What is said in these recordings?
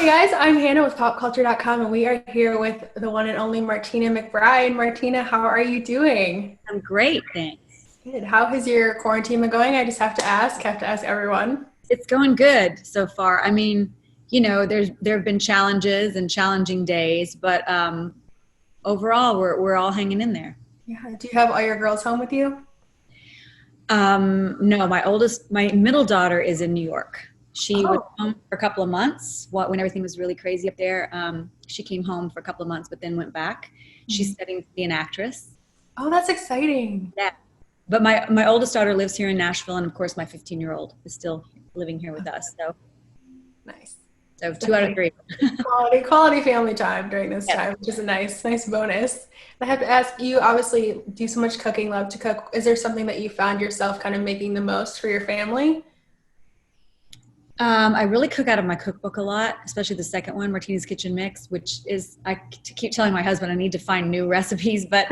guys, I'm Hannah with PopCulture.com, and we are here with the one and only Martina McBride. Martina, how are you doing? I'm great, thanks. Good. How has your quarantine been going? I just have to ask everyone. It's going good so far. I mean, there have been challenges and challenging days, but overall, we're all hanging in there. Yeah. Do you have all your girls home with you? No, my middle daughter is in New York. She was Oh, home for a couple of months when everything was really crazy up there. She came home for a couple of months, but then went back. She's studying to be an actress. oh, that's exciting. Yeah. But my oldest daughter lives here in Nashville, and of course, my 15-year-old is still living here with us. Nice. So 2 out of 3. Quality family time during this Yeah. time, which is a nice bonus. I have to ask you, obviously do so much cooking, love to cook. Is there something that you found yourself kind of making the most for your family? I really cook out of my cookbook a lot, especially the second one, Martina's Kitchen Mix, which is, keep telling my husband I need to find new recipes, but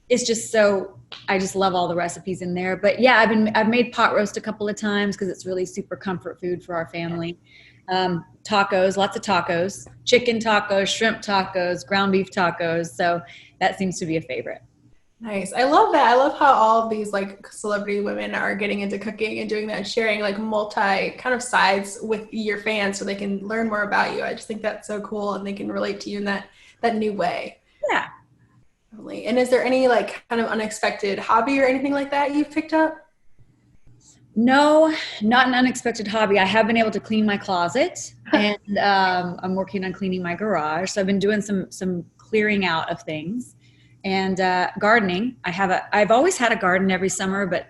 it's just so, I just love all the recipes in there. But yeah, I've made pot roast a couple of times because it's really super comfort food for our family. Tacos, lots of tacos, chicken tacos, shrimp tacos, ground beef tacos. So that seems to be a favorite. Nice. I love that. I love how all of these like celebrity women are getting into cooking and doing that and sharing like multi kind of sides with your fans so they can learn more about you. I just think that's so cool and they can relate to you in that new way. Yeah. Totally. And is there any like kind of unexpected hobby or anything like that you've picked up? No, not an unexpected hobby. I have been able to clean my closet, and I'm working on cleaning my garage. So I've been doing some clearing out of things, and gardening. I've always had a garden every summer, but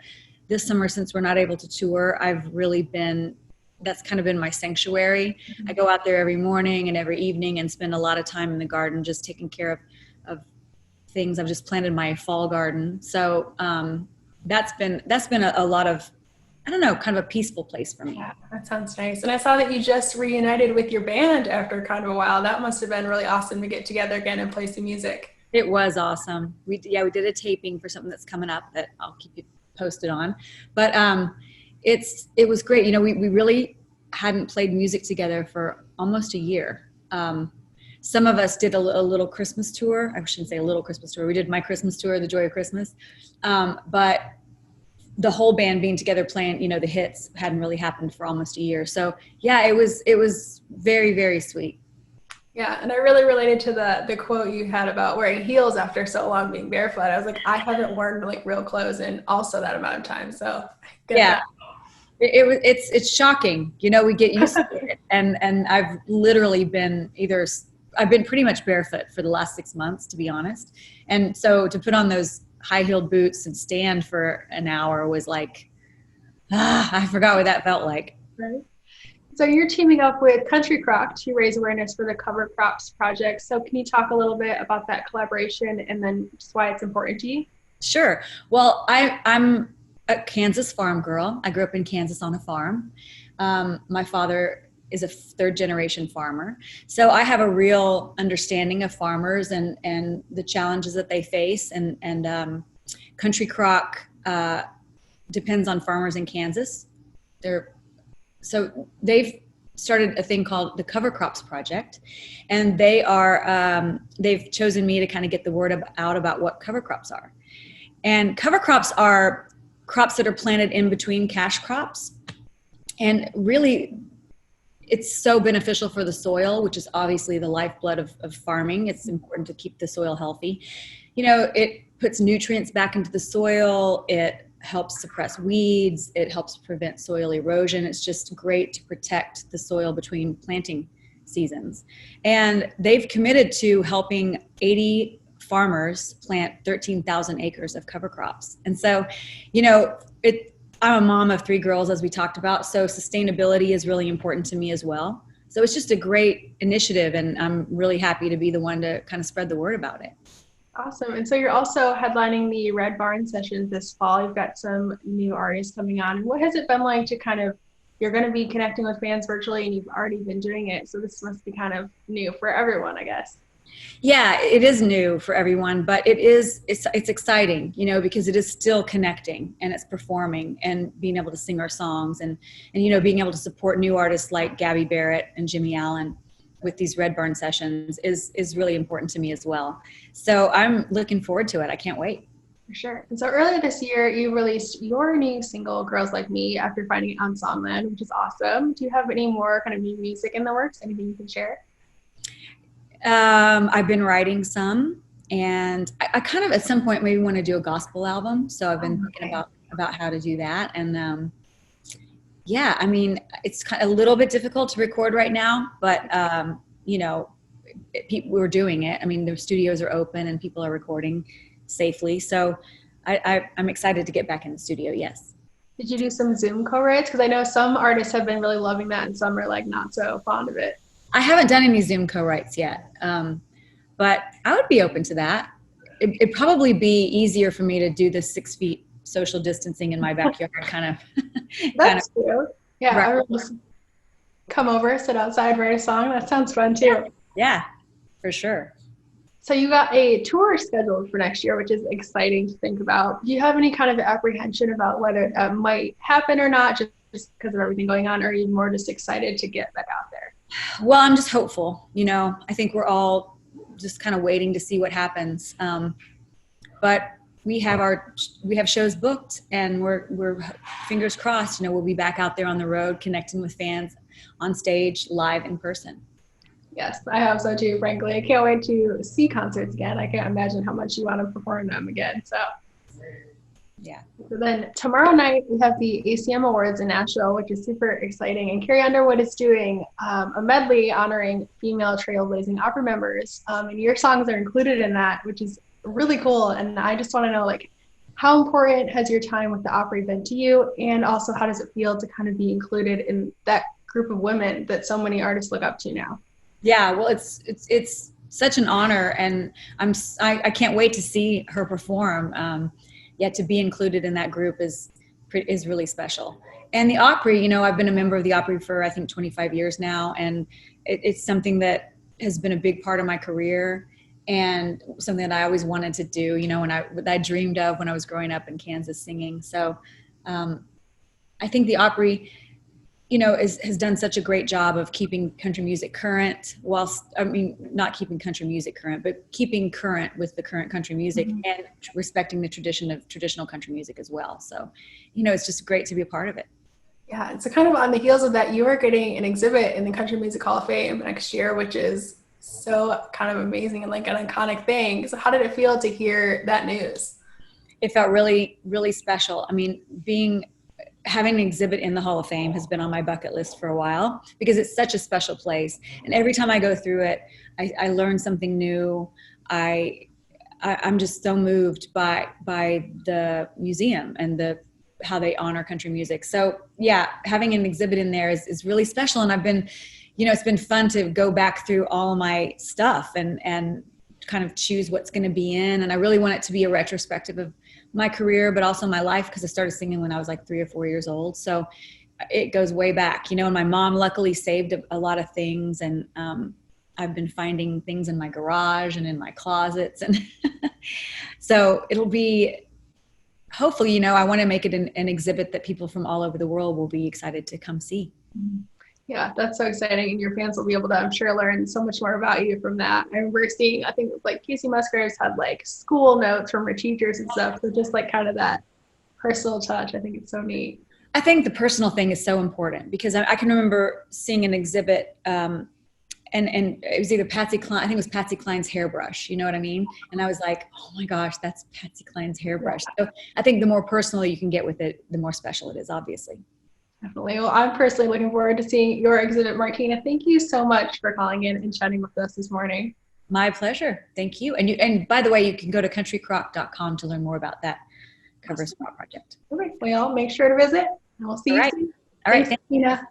this summer, since we're not able to tour, that's kind of been my sanctuary. I go out there every morning and every evening and spend a lot of time in the garden, just taking care of things. I've just planted my fall garden, so that's been a lot of, I don't know, kind of a peaceful place for me. Yeah, that sounds nice. And I saw that you just reunited with your band after kind of a while. That must have been really awesome to get together again and play some music. It was awesome. We did a taping for something that's coming up that I'll keep you posted on. But it was great. We really hadn't played music together for almost a year. Some of us did a little Christmas tour. I shouldn't say a little Christmas tour. We did my Christmas tour, The Joy of Christmas. But the whole band being together playing, the hits hadn't really happened for almost a year. So yeah, it was very, very sweet. Yeah, and I really related to the quote you had about wearing heels after so long being barefoot. I was like, I haven't worn like real clothes in also that amount of time. So yeah, it's shocking. We get used to it, and I've literally I've been pretty much barefoot for the last 6 months, to be honest. And so to put on those high-heeled boots and stand for an hour was like, I forgot what that felt like. Right. So you're teaming up with Country Crock to raise awareness for the Cover Crops project. So can you talk a little bit about that collaboration and then just why it's important to you? Sure. Well, I'm a Kansas farm girl. I grew up in Kansas on a farm. My father is a third-generation farmer. So I have a real understanding of farmers and the challenges that they face. And Country Crock depends on farmers in Kansas. So they've started a thing called the Cover Crops Project, and they've chosen me to kind of get the word out about what cover crops are. And cover crops are crops that are planted in between cash crops, and really it's so beneficial for the soil, which is obviously the lifeblood of farming. It's important to keep the soil healthy. It puts nutrients back into the soil. It helps suppress weeds. It helps prevent soil erosion. It's just great to protect the soil between planting seasons. And they've committed to helping 80 farmers plant 13,000 acres of cover crops. And so, I'm a mom of 3 girls, as we talked about. So sustainability is really important to me as well. So it's just a great initiative, and I'm really happy to be the one to kind of spread the word about it. Awesome. And so you're also headlining the Red Barn sessions this fall. You've got some new artists coming on. And what has it been like to you're going to be connecting with fans virtually and you've already been doing it. So this must be kind of new for everyone, I guess. Yeah, it is new for everyone, but it's exciting, you know, because it is still connecting and it's performing and being able to sing our songs and you know, being able to support new artists like Gabby Barrett and Jimmy Allen with these Red Barn sessions is really important to me as well. So I'm looking forward to it. I can't wait. For sure. And so earlier this year, you released your new single, Girls Like Me, after finding it on Songland, which is awesome. Do you have any more kind of new music in the works? Anything you can share? I've been writing some, and I kind of at some point maybe want to do a gospel album. So I've been thinking Okay. about how to do that. And yeah, I mean, it's kind of a little bit difficult to record right now, but you know, we're doing it. I mean, the studios are open and people are recording safely. So I'm excited to get back in the studio. Yes. Did you do some Zoom co-writes? Because I know some artists have been really loving that and some are like not so fond of it. I haven't done any Zoom co-writes yet, but I would be open to that. It'd probably be easier for me to do the 6 feet social distancing in my backyard kind of, kind of. That's true. Yeah, Right. everyone just come over, sit outside, write a song. That sounds fun Yeah, too. yeah, for sure. So you got a tour scheduled for next year, which is exciting to think about. Do you have any kind of apprehension about whether that might happen or not, just because of everything going on, or are you more just excited to get back out there? Well, I'm just hopeful. You know, I think we're all just kind of waiting to see what happens. But we have shows booked, and we're fingers crossed. You know, we'll be back out there on the road, connecting with fans on stage, live in person. Yes, I hope so too, frankly. I can't wait to see concerts again. I can't imagine how much you want to perform them again. Yeah. So then tomorrow night we have the ACM Awards in Nashville, which is super exciting. And Carrie Underwood is doing a medley honoring female trailblazing opera members. And your songs are included in that, which is really cool. And I just want to know, like, how important has your time with the Opry been to you? And also, how does it feel to kind of be included in that group of women that so many artists look up to now? Yeah, well, it's such an honor, and I can't wait to see her perform. Yet to be included in that group is really special. And the Opry, you know, I've been a member of the Opry for I think 25 years now, and it's something that has been a big part of my career and something that I always wanted to do. You know, what I dreamed of when I was growing up in Kansas singing. So I think the Opry, you know, has done such a great job of keeping country music current, whilst, I mean, not keeping country music current, but keeping current with the current country music and respecting the tradition of traditional country music as well. So, you know, it's just great to be a part of it. Yeah, and so kind of on the heels of that, you are getting an exhibit in the Country Music Hall of Fame next year, which is so kind of amazing and like an iconic thing. So how did it feel to hear that news? It felt really, really special. I mean, having an exhibit in the Hall of Fame has been on my bucket list for a while because it's such a special place. And every time I go through it, I learn something new. I'm just so moved by the museum and how they honor country music. So yeah, having an exhibit in there is really special. And I've been, you know, it's been fun to go back through all my stuff and kind of choose what's going to be in. And I really want it to be a retrospective of my career, but also my life, because I started singing when I was like 3 or 4 years old. So it goes way back, you know, and my mom luckily saved a lot of things. And I've been finding things in my garage and in my closets. And so it'll be, hopefully, you know, I want to make it an exhibit that people from all over the world will be excited to come see. Yeah, that's so exciting. And your fans will be able to, I'm sure, learn so much more about you from that. I remember seeing, I think it was like Casey Musgraves had like school notes from her teachers and stuff. So just like kind of that personal touch. I think it's so neat. I think the personal thing is so important because I can remember seeing an exhibit and it was either Patsy Cline, I think it was Patsy Cline's hairbrush, you know what I mean? And I was like, oh my gosh, that's Patsy Cline's hairbrush. So I think the more personal you can get with it, the more special it is, obviously. Definitely. Well, I'm personally looking forward to seeing your exhibit, Martina. Thank you so much for calling in and chatting with us this morning. My pleasure. Thank you. And by the way, you can go to countrycrock.com to learn more about that cover spot project. Okay. Well, make sure to visit and we'll see you soon. All right. Thanks, Martina.